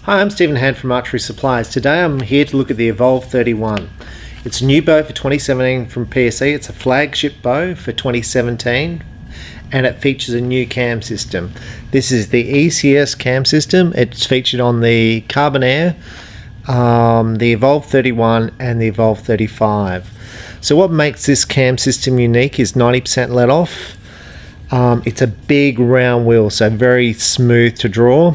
Hi, I'm Stephen Hand from Archery Supplies. Today I'm here to look at the Evolve 31. It's a new bow for 2017 from PSE. It's a flagship bow for 2017 and it features a new cam system. This is the ECS cam system. It's featured on the Carbon Air, the Evolve 31 and the Evolve 35. So what makes this cam system unique is 90% let off. It's a big round wheel, so very smooth to draw.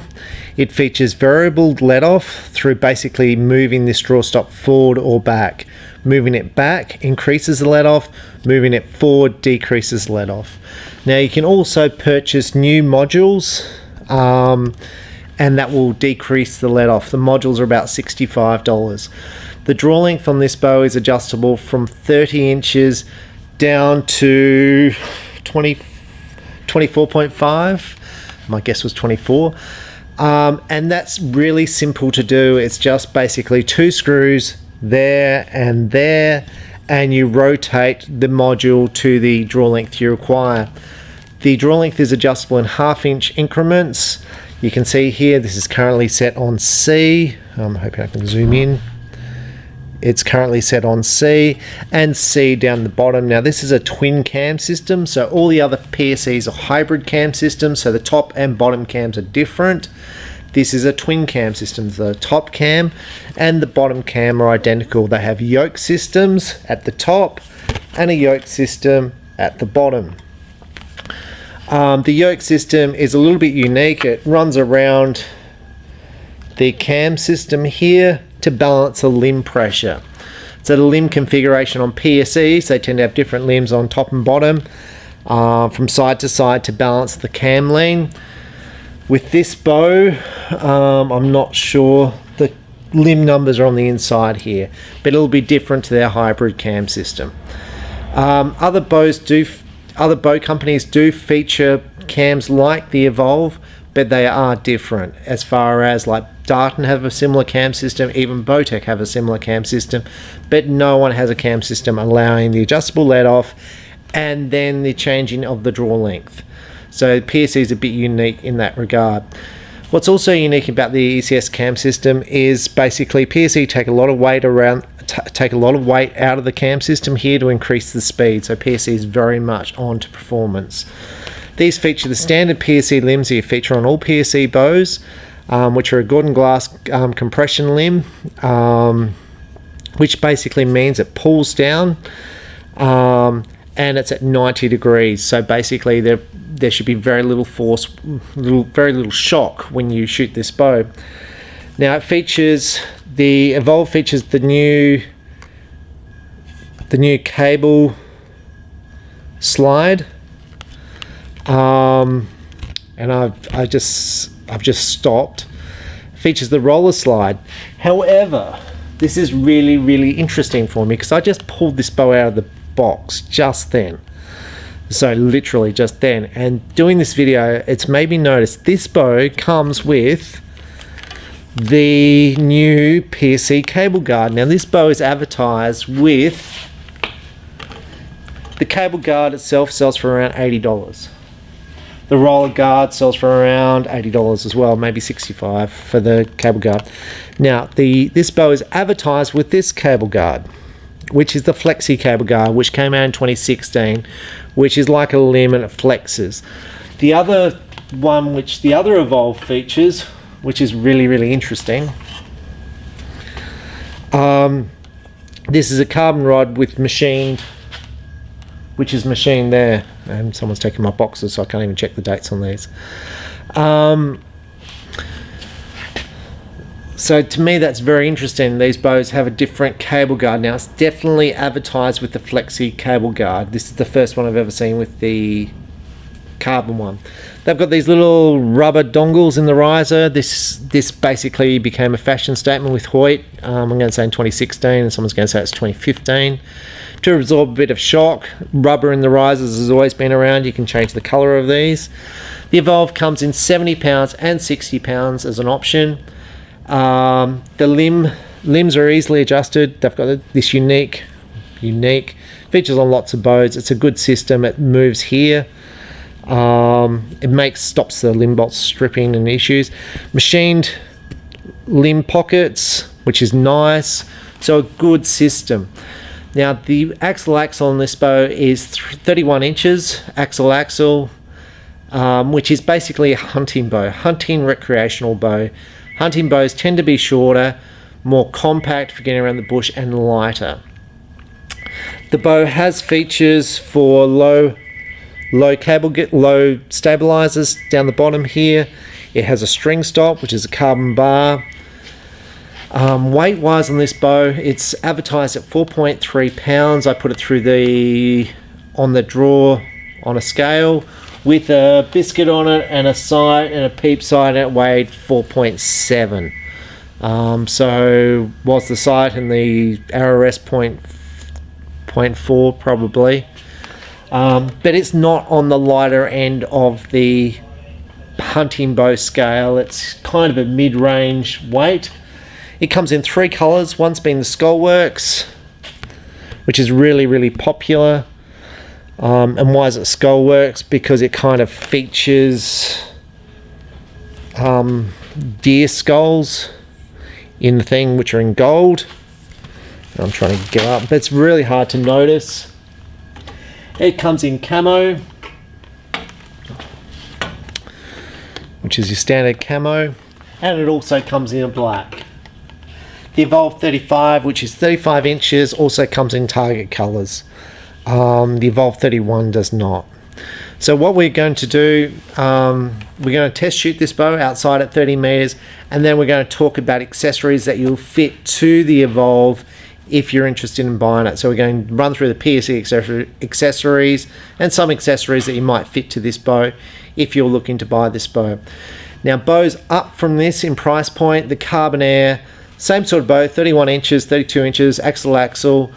It features variable let off through basically moving this draw stop forward or back. Moving it back increases the let off, moving it forward decreases let off. Now you can also purchase new modules and that will decrease the let off. The modules are about $65. The draw length on this bow is adjustable from 30 inches down to 24.5. My guess was 24. And that's really simple to do. It's just basically 2 screws there, and you rotate the module to the draw length you require. The draw length is adjustable in 1/2 inch increments. You can see here this is currently set on C. I'm hoping I can zoom in. It's currently set on C and C down the bottom. Now this is a twin cam system, so all the other PSEs are hybrid cam systems, so the top and bottom cams are different. This is a twin cam system. The top cam and the bottom cam are identical. They have yoke systems at the top and a yoke system at the bottom. The yoke system is a little bit unique. It runs around the cam system here to balance the limb pressure. So the limb configuration on PSEs, they tend to have different limbs on top and bottom from side to side to balance the cam lean. With this bow, I'm not sure the limb numbers are on the inside here, but it'll be different to their hybrid cam system. Other bow companies do feature cams like the Evolve, but they are different as far as, like, Darton have a similar cam system, even Bowtech have a similar cam system, but no one has a cam system allowing the adjustable let off and then the changing of the draw length. So PSE is a bit unique in that regard. What's also unique about the ECS cam system is basically PSE take a lot of weight out of the cam system here to increase the speed. So PSE is very much on to performance. These feature the standard PSE limbs that you feature on all PSE bows, which are a Gordon glass compression limb, which basically means it pulls down and it's at 90 degrees. So basically there should be very little force, very little shock when you shoot this bow. Now the Evolve features the new cable slide, and I've just stopped. Features the roller slide. However, this is really interesting for me because I just pulled this bow out of the box just then. So literally just then. And doing this video, it's made me notice this bow comes with the new PSE cable guard. Now this bow is advertised with, the cable guard itself sells for around $80. The roller guard sells for around $80 as well, maybe $65 for the cable guard. Now this bow is advertised with this cable guard, which is the Flexi cable guard, which came out in 2016, which is like a limb and it flexes. The other one, which the other Evolve features, which is really interesting, this is a carbon rod with machined, which is machined there, and someone's taking my boxes so I can't even check the dates on these. So to me that's very interesting. These bows have a different cable guard. Now it's definitely advertised with the Flexi cable guard. This is the first one I've ever seen with the carbon one. They've got these little rubber dongles in the riser. This basically became a fashion statement with Hoyt. I'm going to say in 2016, and someone's going to say it's 2015. To absorb a bit of shock, rubber in the risers has always been around. You can change the color of these. The Evolve comes in 70 pounds and 60 pounds as an option. The limbs are easily adjusted. They've got this unique features on lots of bows. It's a good system. It moves here. It stops the limb bolt stripping and issues. Machined limb pockets, which is nice. So a good system. Now the axle on this bow is 31 inches axle, which is basically a hunting bow, hunting recreational bow. Hunting bows tend to be shorter, more compact for getting around the bush, and lighter. The bow has features for low stabilizers down the bottom here. It has a string stop, which is a carbon bar. Weight wise on this bow, it's advertised at 4.3 pounds. I put it through on the draw on a scale with a biscuit on it and a sight and a peep sight, and it weighed 4.7. So was the sight and the RRS 0.4 probably. But it's not on the lighter end of the hunting bow scale. It's kind of a mid-range weight. It comes in 3 colours, one's being the Skullworks, which is really, really popular. And why is it Skullworks? Because it kind of features deer skulls in the thing, which are in gold. I'm trying to get up, but it's really hard to notice. It comes in camo, which is your standard camo, and it also comes in black. The Evolve 35, which is 35 inches, also comes in target colours. The Evolve 31 does not. So what we're going to do, we're going to test shoot this bow outside at 30 meters, and then we're going to talk about accessories that you'll fit to the Evolve if you're interested in buying it. So we're going to run through the PSE accessories and some accessories that you might fit to this bow if you're looking to buy this bow. Now, bows up from this in price point, the Carbonair, same sort of bow, 31 inches, 32 inches, axle.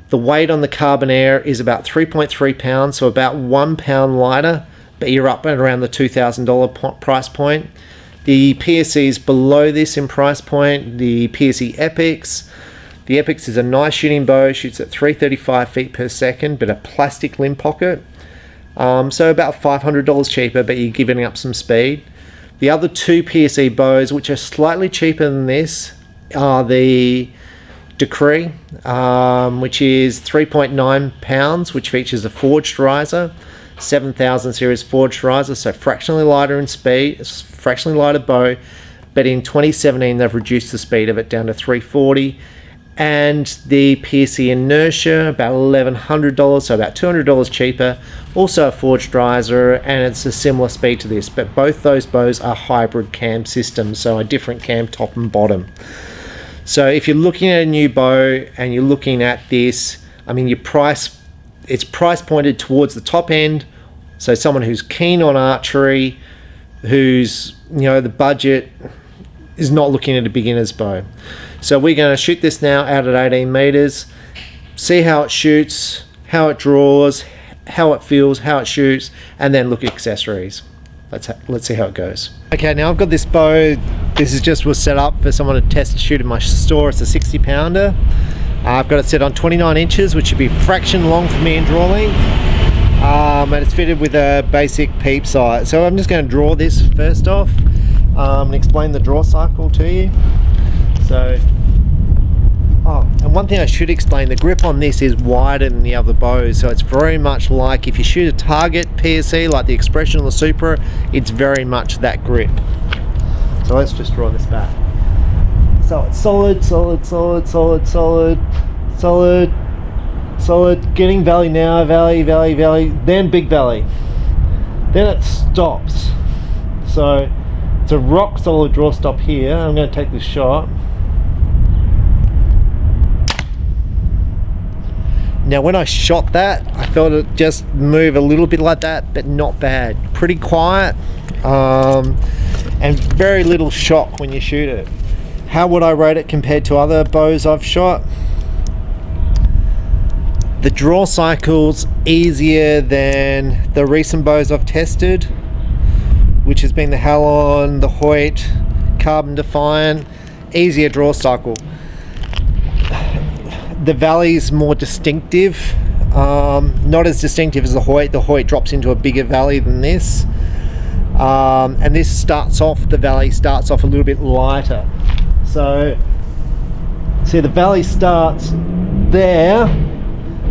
The weight on the Carbonair is about 3.3 pounds, so about 1 pound lighter, but you're up at around the $2,000 price point. The PSE is below this in price point, the PSE Epics. The Epics is a nice shooting bow, shoots at 335 feet per second, but a plastic limb pocket. So about $500 cheaper, but you're giving up some speed. The other 2 PSE bows, which are slightly cheaper than this, are the Decree, which is 3.9 pounds, which features a forged riser, 7000 series forged riser, so fractionally lighter in speed, fractionally lighter bow, but in 2017 they've reduced the speed of it down to 340. And the PSE Inertia, about $1,100, so about $200 cheaper, also a forged riser, and it's a similar speed to this, but both those bows are hybrid cam systems, so a different cam top and bottom. So if you're looking at a new bow and you're looking at this, I mean, it's price pointed towards the top end, so someone who's keen on archery, who's, the budget is not looking at a beginner's bow. So we're going to shoot this now out at 18 meters, see how it shoots, how it draws, how it feels, how it shoots, and then look at accessories. Let's see how it goes. Okay, now I've got this bow. This was set up for someone to test and shoot in my store. It's a 60 pounder. I've got it set on 29 inches, which should be fraction long for me in draw length. And it's fitted with a basic peep sight. So I'm just going to draw this first off and explain the draw cycle to you. So, and one thing I should explain, the grip on this is wider than the other bows, so it's very much like if you shoot a target PSE like the Expression or the Supra, it's very much that grip. So let's just draw this back. So it's solid, getting valley now, valley, then big valley. Then it stops. So it's a rock solid draw stop here. I'm going to take this shot. Now when I shot that, I felt it just move a little bit like that, but not bad. Pretty quiet, and very little shock when you shoot it. How would I rate it compared to other bows I've shot? The draw cycle's easier than the recent bows I've tested, which has been the Halon, the Hoyt, Carbon Defiant. Easier draw cycle. The valley's more distinctive, not as distinctive as the Hoyt. The Hoyt drops into a bigger valley than this, and this the valley starts off a little bit lighter. So see, the valley starts there,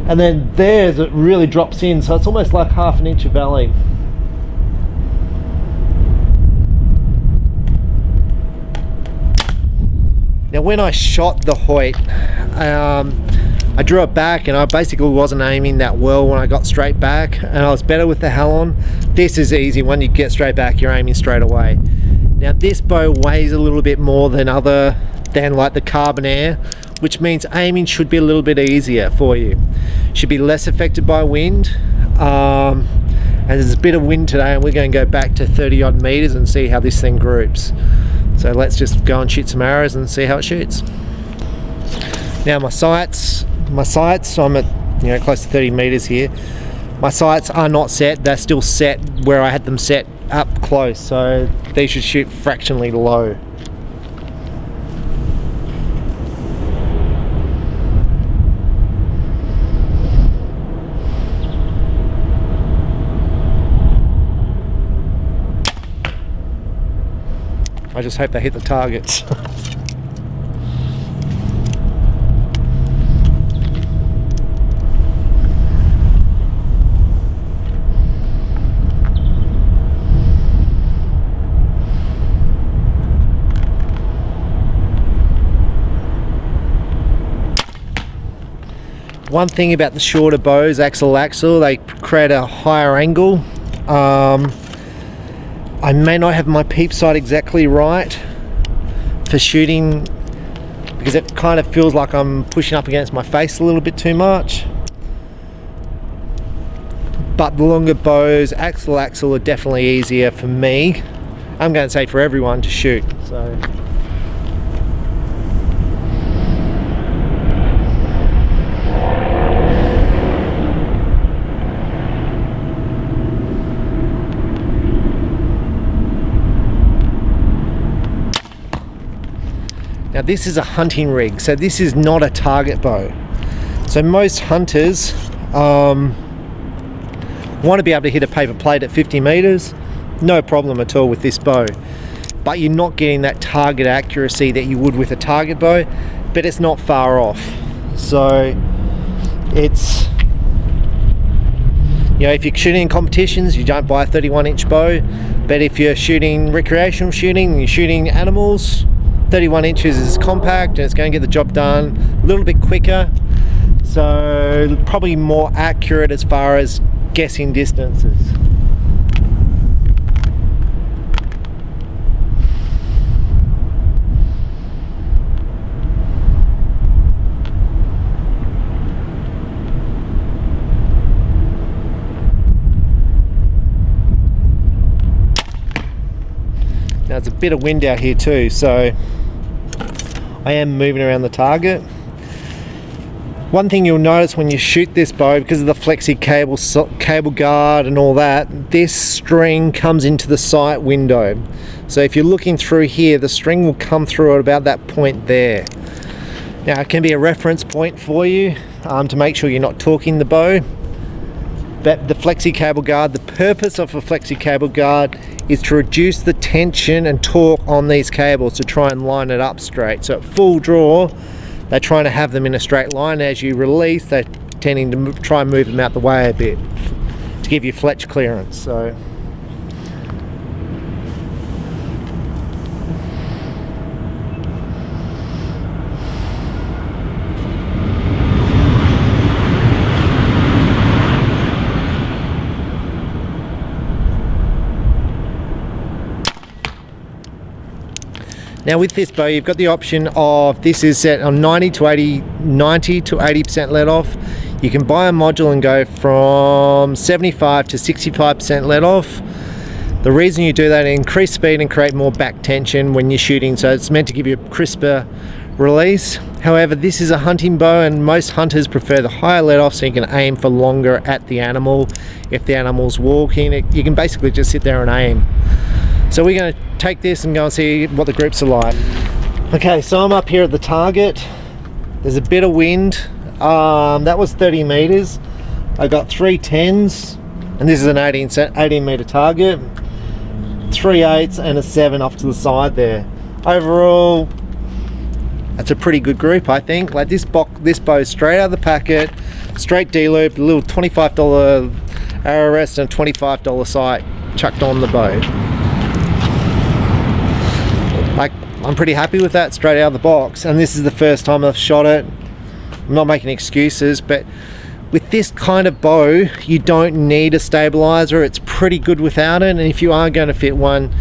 and then there's it really drops in, so it's almost like half an inch of valley. Now when I shot the Hoyt, I drew it back and I basically wasn't aiming that well when I got straight back, and I was better with the Halon. This is easy. When you get straight back, you're aiming straight away. Now this bow weighs a little bit more than like the Carbon Air, which means aiming should be a little bit easier for you. Should be less affected by wind. And there's a bit of wind today, and we're going to go back to 30 odd meters and see how this thing groups. So let's just go and shoot some arrows and see how it shoots. Now my sights, I'm at close to 30 meters here. My sights are not set. They're still set where I had them set up close, so they should shoot fractionally low. I just hope they hit the targets. One thing about the shorter bows, axle, they create a higher angle. I may not have my peep sight exactly right for shooting, because it kind of feels like I'm pushing up against my face a little bit too much. But the longer bows, axle are definitely easier for me. I'm going to say for everyone to shoot. So. Now this is a hunting rig, so this is not a target bow. So most hunters want to be able to hit a paper plate at 50 meters, no problem at all with this bow. But you're not getting that target accuracy that you would with a target bow, but it's not far off. So it's, if you're shooting in competitions, you don't buy a 31-inch bow, but if you're shooting recreational shooting, you're shooting animals, 31 inches is compact and it's going to get the job done a little bit quicker, so probably more accurate as far as guessing distances. Now there's a bit of wind out here too, so I am moving around the target. One thing you'll notice when you shoot this bow, because of the flexi cable guard and all that, this string comes into the sight window. So if you're looking through here, the string will come through at about that point there. Now it can be a reference point for you to make sure you're not torquing the bow. But the flexi cable guard, the purpose of a flexi cable guard is to reduce the tension and torque on these cables to try and line it up straight. So at full draw, they're trying to have them in a straight line. As you release, they're tending to try and move them out the way a bit to give you fletch clearance. So now with this bow, you've got the option of, this is set on 90 to 80% let off. You can buy a module and go from 75 to 65% let off. The reason you do that is increase speed and create more back tension when you're shooting, so it's meant to give you a crisper release. However, this is a hunting bow and most hunters prefer the higher let off, so you can aim for longer at the animal. If the animal's walking, you can basically just sit there and aim. So we're going to take this and go and see what the groups are like. Okay, so I'm up here at the target. There's a bit of wind. That was 30 meters. I got 3 10s, and this is an 18 meter target. 3 8s and a 7 off to the side there. Overall, That's a pretty good group, I think. Like this bow straight out of the packet, straight D-loop, a little $25 arrow rest and a $25 sight chucked on the bow. Like, I'm pretty happy with that straight out of the box, and this is the first time I've shot it. I'm not making excuses, but with this kind of bow, you don't need a stabilizer. It's pretty good without it, and if you are going to fit one,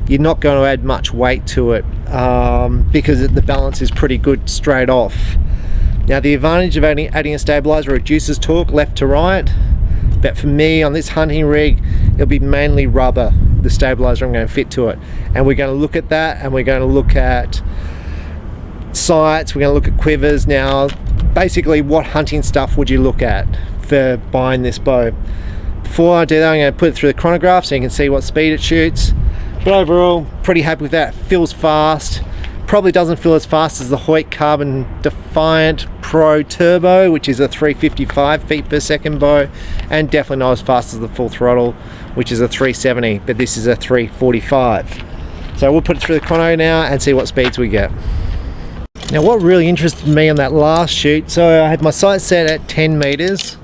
you're not going to add much weight to it because the balance is pretty good straight off. Now, the advantage of adding a stabilizer reduces torque left to right, but for me on this hunting rig, it'll be mainly rubber, the stabilizer I'm going to fit to it. And we're going to look at that, and we're going to look at sights, we're going to look at quivers. Now, basically, what hunting stuff would you look at for buying this bow? Before I do that, I'm going to put it through the chronograph so you can see what speed it shoots. But overall, pretty happy with that. Feels fast. Probably doesn't feel as fast as the Hoyt Carbon Defiant Pro Turbo, which is a 355 feet per second bow, and definitely not as fast as the Full Throttle, which is a 370, but this is a 345. So we'll put it through the chrono now and see what speeds we get. Now, what really interested me on that last shoot, so I had my sight set at 10 meters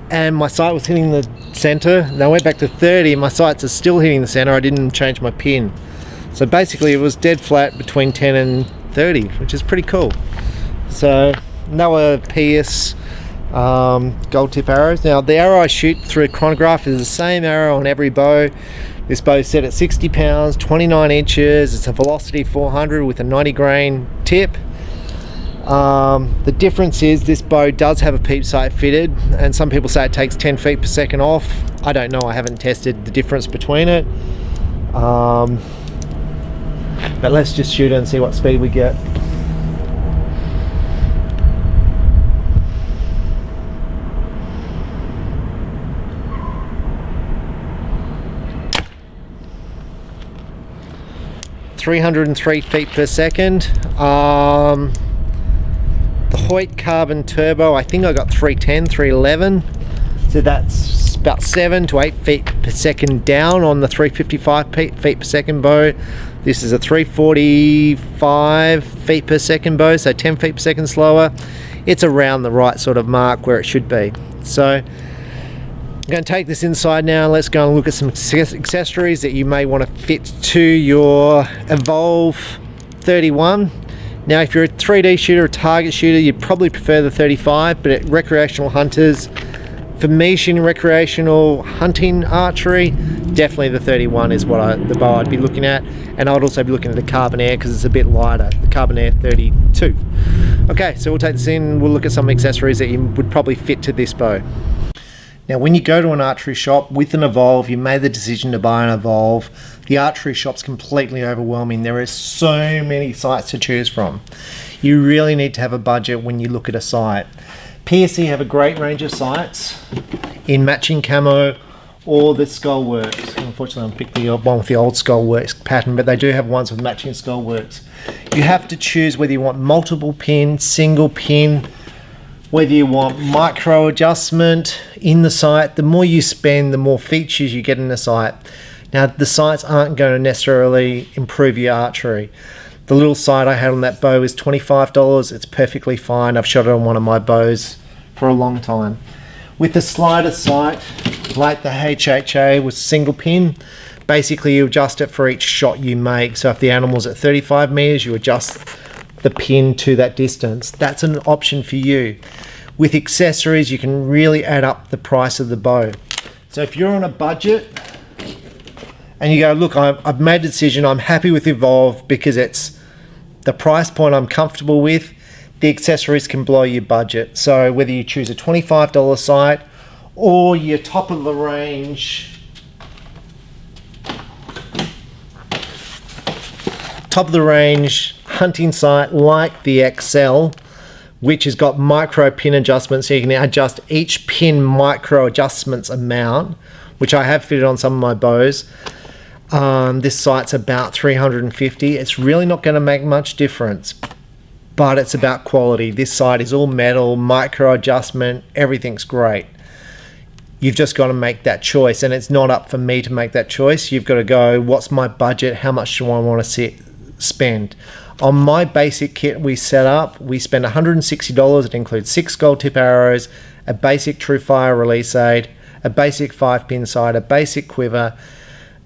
and my sight was hitting the center, and I went back to 30 and my sights are still hitting the center. I didn't change my pin. So basically it was dead flat between 10 and 30, which is pretty cool. So another PS gold tip arrows. Now, the arrow I shoot through a chronograph is the same arrow on every bow. This bow is set at 60 pounds, 29 inches. It's a Velocity 400 with a 90 grain tip. The difference is this bow does have a peep sight fitted, and some people say it takes 10 feet per second off. I don't know, I haven't tested the difference between it. But let's just shoot it and see what speed we get. .303 feet per second. The Hoyt Carbon Turbo, I think I got 310, 311. So that's about 7 to 8 feet per second down on the 355 feet per second bow. This is a 345 feet per second bow, so 10 feet per second slower. It's around the right sort of mark where it should be. So I'm going to take this inside now. Let's go and look at some accessories that you may want to fit to your Evolve 31. Now, if you're a 3D shooter, a target shooter, you'd probably prefer the 35, but at recreational hunters, for me shooting recreational hunting archery, definitely the 31 is the bow I'd be looking at. And I'd also be looking at the Carbon Air because it's a bit lighter, the Carbon Air 32. Okay, so we'll take this in, we'll look at some accessories that you would probably fit to this bow. Now, when you go to an archery shop with an Evolve, you made the decision to buy an Evolve. The archery shop's completely overwhelming. There are so many sights to choose from. You really need to have a budget when you look at a sight. PSE have a great range of sights in matching camo or the Skullworks. Unfortunately, I picked the one with the old Skullworks pattern, but they do have ones with matching Skullworks. You have to choose whether you want multiple pin, single pin, whether you want micro adjustment in the sight. The more you spend, the more features you get in the sight. Now, the sights aren't going to necessarily improve your archery. The little sight I had on that bow is $25. It's perfectly fine. I've shot it on one of my bows for a long time. With the slider sight, like the HHA with single pin, basically you adjust it for each shot you make. So if the animal's at 35 meters, you adjust the pin to that distance. That's an option for you. With accessories, you can really add up the price of the bow. So if you're on a budget and you go, look, I've made a decision, I'm happy with Evolve because it's the price point I'm comfortable with, the accessories can blow your budget. So whether you choose a $25 sight or your top of the range hunting sight like the XL, which has got micro pin adjustments, so you can adjust each pin micro adjustments amount, which I have fitted on some of my bows. This sight's about 350. It's really not going to make much difference, but it's about quality. This sight is all metal, micro adjustment, everything's great. You've just got to make that choice, and it's not up for me to make that choice. You've got to go, what's my budget? How much do I want to spend? On my basic kit we set up, we spent $160. It includes 6 gold tip arrows, a basic true fire release aid, a basic 5-pin sight, a basic quiver,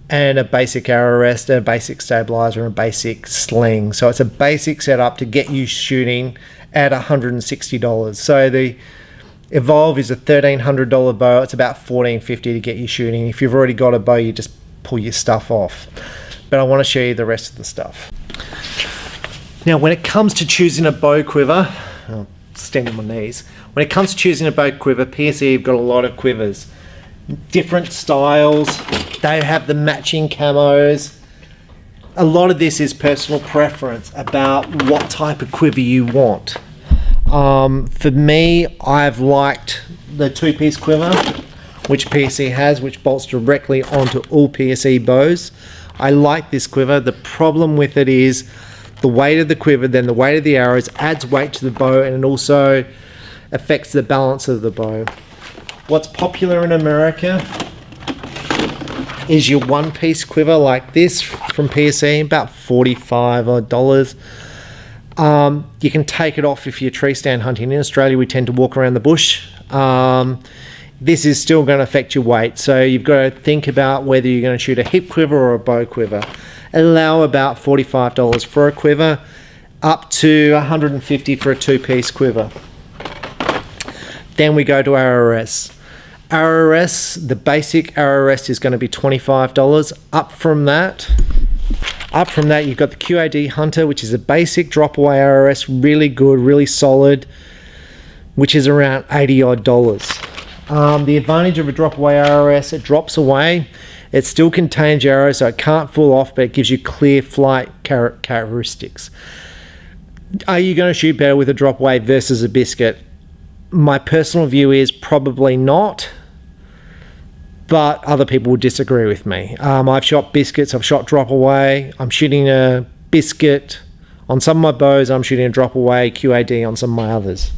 and a basic arrow rest, a basic stabilizer, and a basic sling. So it's a basic setup to get you shooting at $160. So the Evolve is a $1,300 bow. It's about $1,450 to get you shooting. If you've already got a bow, you just pull your stuff off. But I want to show you the rest of the stuff. Now, when it comes to choosing a bow quiver, I'll stand on my knees. When it comes to choosing a bow quiver, PSE have got a lot of quivers. Different styles. They have the matching camos. A lot of this is personal preference about what type of quiver you want. For me, I've liked the 2-piece quiver, which PSE has, which bolts directly onto all PSE bows. I like this quiver. The problem with it is the weight of the quiver, then the weight of the arrows adds weight to the bow, and it also affects the balance of the bow. What's popular in America is your 1-piece quiver like this from PSE, about $45 odd. You can take it off if you're tree stand hunting. In Australia, we tend to walk around the bush. This is still going to affect your weight, so you've got to think about whether you're going to shoot a hip quiver or a bow quiver. Allow about $45 for a quiver, up to $150 for a 2-piece quiver. Then we go to RRS. RRS, the basic RRS is going to be $25. Up from that, you've got the QAD Hunter, which is a basic drop away RRS, really good, really solid, which is around $80 odd. The advantage of a drop away RRS, it drops away. It still contains your arrow, so it can't fall off, but it gives you clear flight characteristics. Are you going to shoot better with a drop away versus a biscuit? My personal view is probably not, but other people would disagree with me. I've shot biscuits, I've shot drop away. I'm shooting a biscuit on some of my bows, I'm shooting a drop away QAD on some of my others.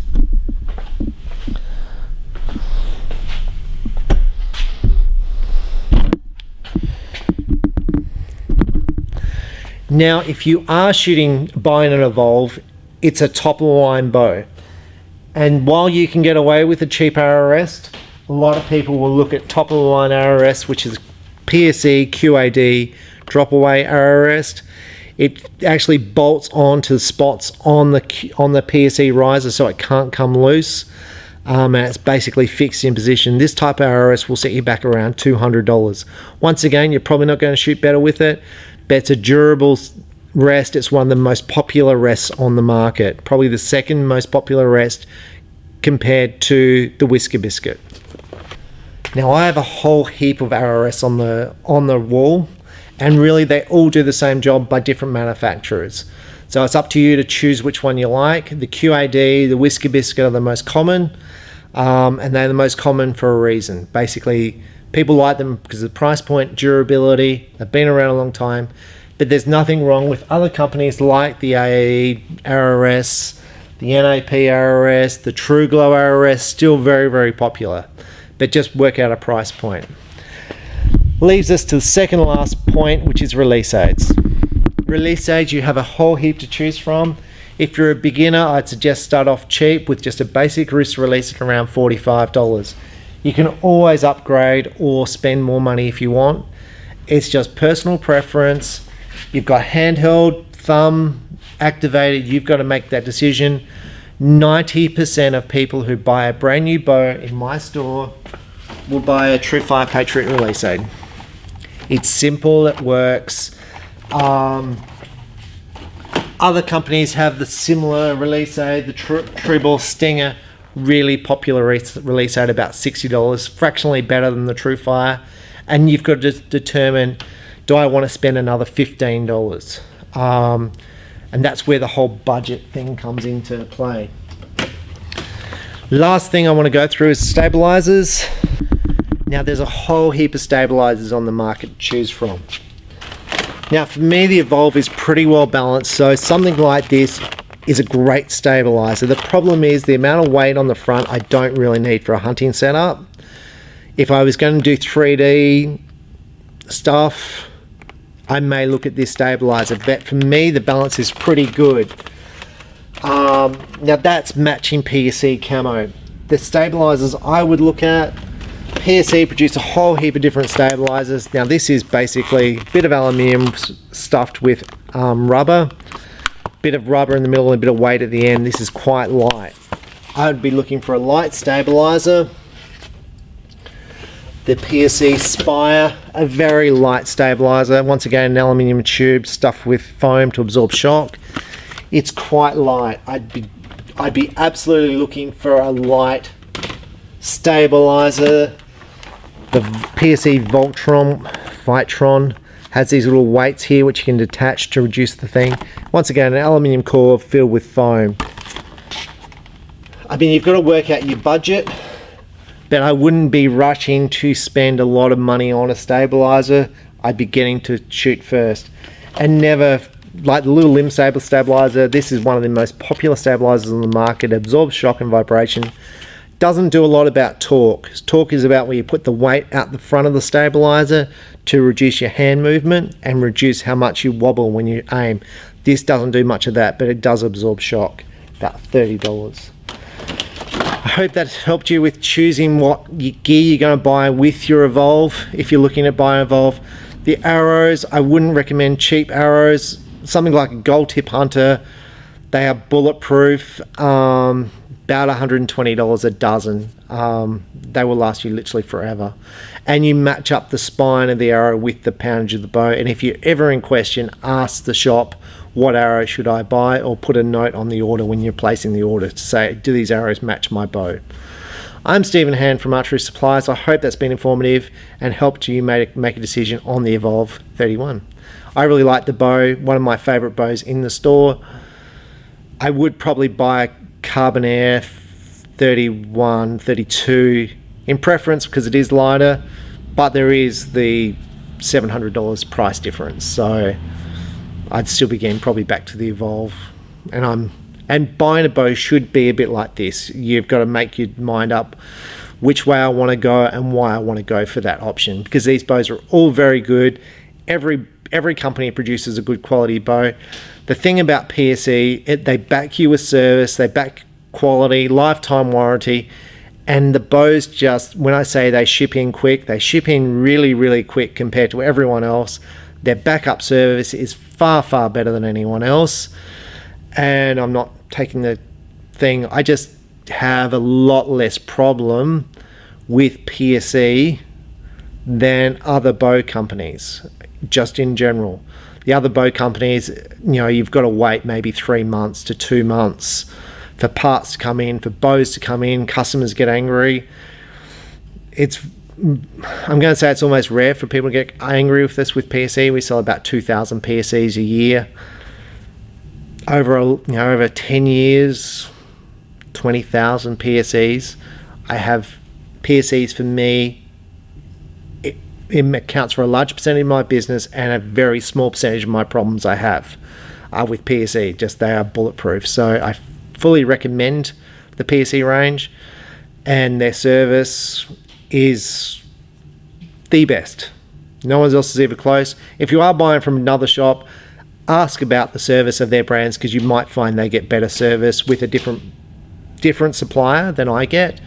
Now, if you are shooting buying an Evolve, it's a top of the line bow. And while you can get away with a cheap RRS, a lot of people will look at top of the line RRS, which is PSE QAD drop away RRS. It actually bolts onto the spots on the PSE riser, so it can't come loose. And it's basically fixed in position. This type of RRS will set you back around $200. Once again, you're probably not going to shoot better with it, but it's a durable rest. It's one of the most popular rests on the market, probably the second most popular rest compared to the Whisker Biscuit. Now, I have a whole heap of RRS on the wall, and really they all do the same job by different manufacturers. So it's up to you to choose which one you like. The QAD, the Whisker Biscuit are the most common, and they're the most common for a reason. Basically, people like them because of the price point, durability, they've been around a long time, but there's nothing wrong with other companies like the AAE RRS, the NAP RRS, the True Glow RRS, still very, very popular, but just work out a price point. Leaves us to the second last point, which is release aids. Release aids, you have a whole heap to choose from. If you're a beginner, I'd suggest start off cheap with just a basic wrist release at around $45. You can always upgrade or spend more money if you want. It's just personal preference. You've got handheld, thumb, activated, you've got to make that decision. 90% of people who buy a brand new bow in my store will buy a True Fire Patriot release aid. It's simple, it works. Other companies have the similar release aid, the True Ball Stinger, really popular release aid, about $60, fractionally better than the True Fire, and you've got to determine, do I want to spend another $15? And that's where the whole budget thing comes into play. Last thing I want to go through is stabilizers. Now, there's a whole heap of stabilizers on the market to choose from. Now, for me, the Evolve is pretty well balanced, so something like this is a great stabilizer. The problem is the amount of weight on the front I don't really need for a hunting setup. If I was going to do 3D stuff, I may look at this stabilizer, but for me the balance is pretty good. Now that's matching PSE camo. The stabilizers I would look at, PSE produce a whole heap of different stabilizers. Now this is basically a bit of aluminium stuffed with rubber, bit of rubber in the middle and a bit of weight at the end. This is quite light. I would be looking for a light stabilizer. The PSE Spire, a very light stabilizer. Once again, an aluminium tube stuffed with foam to absorb shock. It's quite light. I'd be absolutely looking for a light stabilizer. The PSE Vitron has these little weights here which you can detach to reduce the thing. Once again, an aluminium core filled with foam. I mean, you've got to work out your budget, but I wouldn't be rushing to spend a lot of money on a stabilizer. I'd be getting to shoot first. And never, like the little limb stabilizer, this is one of the most popular stabilizers on the market. It absorbs shock and vibration. Doesn't do a lot about torque. Torque is about where you put the weight out the front of the stabilizer to reduce your hand movement and reduce how much you wobble when you aim. This doesn't do much of that, but it does absorb shock. About $30. I hope that helped you with choosing what gear you're going to buy with your Evolve. If you're looking at buying Evolve, the arrows, I wouldn't recommend cheap arrows. Something like a Gold Tip Hunter, they are bulletproof. About $120 a dozen. They will last you literally forever. And you match up the spine of the arrow with the poundage of the bow. And if you're ever in question, ask the shop, what arrow should I buy? Or put a note on the order when you're placing the order to say, do these arrows match my bow? I'm Stephen Hand from Archery Supplies. I hope that's been informative and helped you make a decision on the Evolve 31. I really like the bow, one of my favorite bows in the store. I would probably buy a Carbon Air 31, 32 in preference because it is lighter, but there is the $700 price difference, so I'd still be getting probably back to the Evolve. And buying a bow should be a bit like this. You've got to make your mind up which way I want to go and why I want to go for that option, because these bows are all very good. Every company produces a good quality bow. The thing about PSE, they back you with service, they back quality, lifetime warranty, and the bows just, when I say they ship in quick, they ship in really, really quick compared to everyone else. Their backup service is far, far better than anyone else. And I'm not taking the thing, I just have a lot less problem with PSE than other bow companies, just in general. The other bow companies, you've got to wait maybe 3 months to 2 months for parts to come in, for bows to come in. Customers get angry. I'm going to say it's almost rare for people to get angry with this with PSE. We sell about 2,000 PSEs a year. Over 10 years, 20,000 PSEs. I have PSEs for me. It accounts for a large percentage of my business and a very small percentage of my problems I have with PSE. Just they are bulletproof. So I fully recommend the PSE range, and their service is the best. No one else is ever close. If you are buying from another shop, ask about the service of their brands, because you might find they get better service with a different supplier than I get.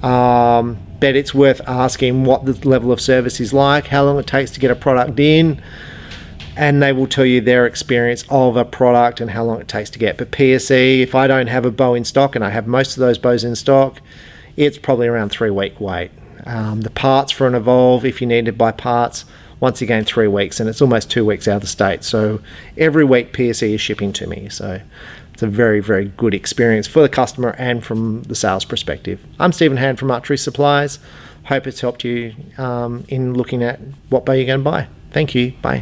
But it's worth asking what the level of service is like, how long it takes to get a product in, and they will tell you their experience of a product and how long it takes to get. But PSE, if I don't have a bow in stock, and I have most of those bows in stock, it's probably around 3-week wait. The parts for an Evolve, if you need to buy parts, once again 3 weeks, and it's almost 2 weeks out of the state. So every week PSE is shipping to me. So it's a very, very good experience for the customer and from the sales perspective. I'm Stephen Hand from Archery Supplies. Hope it's helped you in looking at what bow you're going to buy. Thank you. Bye.